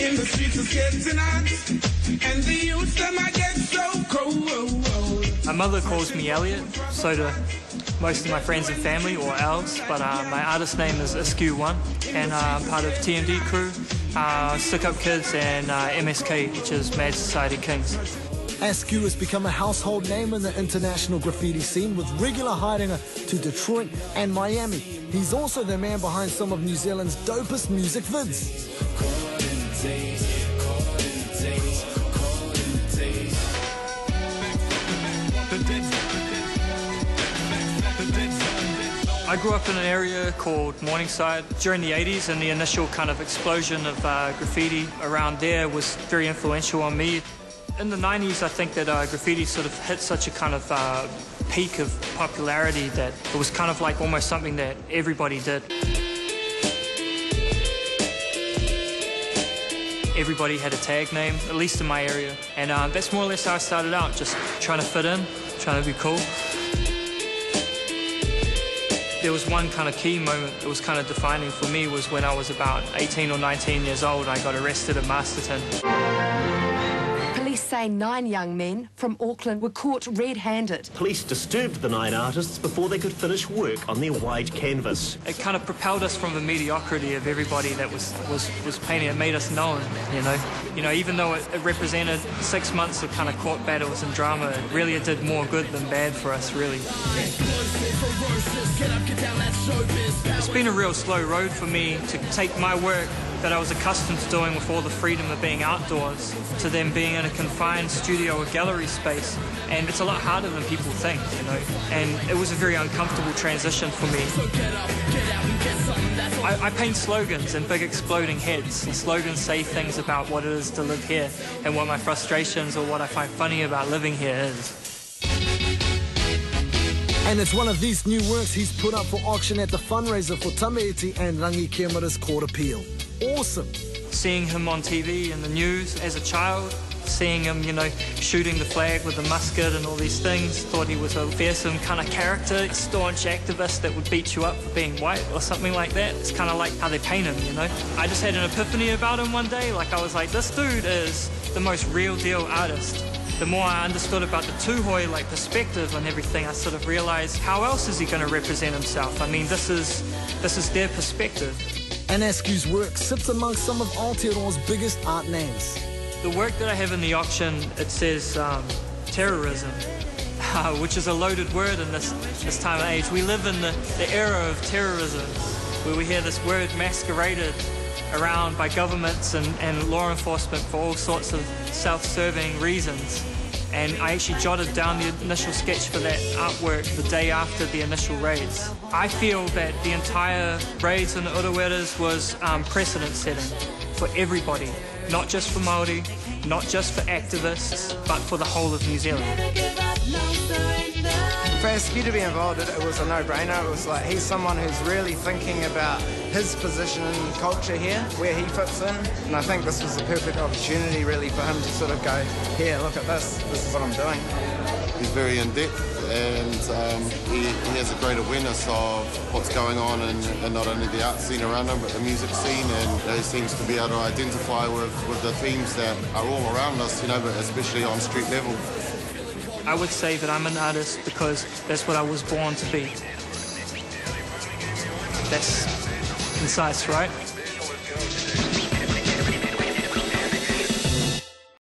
In the streets is getting hot, and the youth them I get so cold. My mother calls me Elliot, so do most of my friends and family, or Elves, but my artist name is Askew One, and I'm part of TMD crew, Stick Up Kids, and MSK, which is Mad Society Kings. Askew has become a household name in the international graffiti scene, with regular hiding to Detroit and Miami. He's also the man behind some of New Zealand's dopest music vids. I grew up in an area called Morningside during the 80s, and the initial kind of explosion of graffiti around there was very influential on me. In the 90s, I think that graffiti sort of hit such a kind of peak of popularity that it was kind of like almost something that everybody did. Everybody had a tag name, at least in my area, and that's more or less how I started out, just trying to fit in, trying to be cool. There was one kind of key moment that was kind of defining for me, was when I was about 18 or 19 years old. I got arrested in Masterton. Police say 9 young men from Auckland were caught red-handed. Police disturbed the 9 artists before they could finish work on their wide canvas. It kind of propelled us from the mediocrity of everybody that was painting. It made us known, you know, even though it represented 6 months of kind of court battles and drama, it did more good than bad for us, really. It's been a real slow road for me to take my work that I was accustomed to doing with all the freedom of being outdoors to then being in a confined studio or gallery space. And it's a lot harder than people think, you know. And it was a very uncomfortable transition for me. I paint slogans and big exploding heads. The slogans say things about what it is to live here and what my frustrations or what I find funny about living here is. And it's one of these new works he's put up for auction at the fundraiser for Tameiti and Rangi Kemara's Court Appeal. Awesome. Seeing him on TV and the news as a child, seeing him, you know, shooting the flag with a musket and all these things, thought he was a fearsome kind of character, staunch activist that would beat you up for being white or something like that. It's kind of like how they paint him, you know. I just had an epiphany about him one day. Like, I was like, this dude is the most real deal artist. The more I understood about the Tuhoi, like, perspective and everything, I sort of realized, how else is he going to represent himself? I mean, this is their perspective. And Askew's work sits amongst some of Aotearoa's biggest art names. The work that I have in the auction, it says terrorism, which is a loaded word in this time of age. We live in the era of terrorism, where we hear this word masqueraded around by governments and law enforcement for all sorts of self-serving reasons. And I actually jotted down the initial sketch for that artwork the day after the initial raids. I feel that the entire raids in the Uraweras was precedent-setting for everybody, not just for Māori, not just for activists, but for the whole of New Zealand. For Askew to be involved, it was a no-brainer. It was like, he's someone who's really thinking about his position in culture here, where he fits in, and I think this was the perfect opportunity really for him to sort of go, here, look at this is what I'm doing. He's very in-depth, and he has a great awareness of what's going on in not only the art scene around him, but the music scene, and he seems to be able to identify with the themes that are all around us, you know, but especially on street level. I would say that I'm an artist because that's what I was born to be. That's concise, right?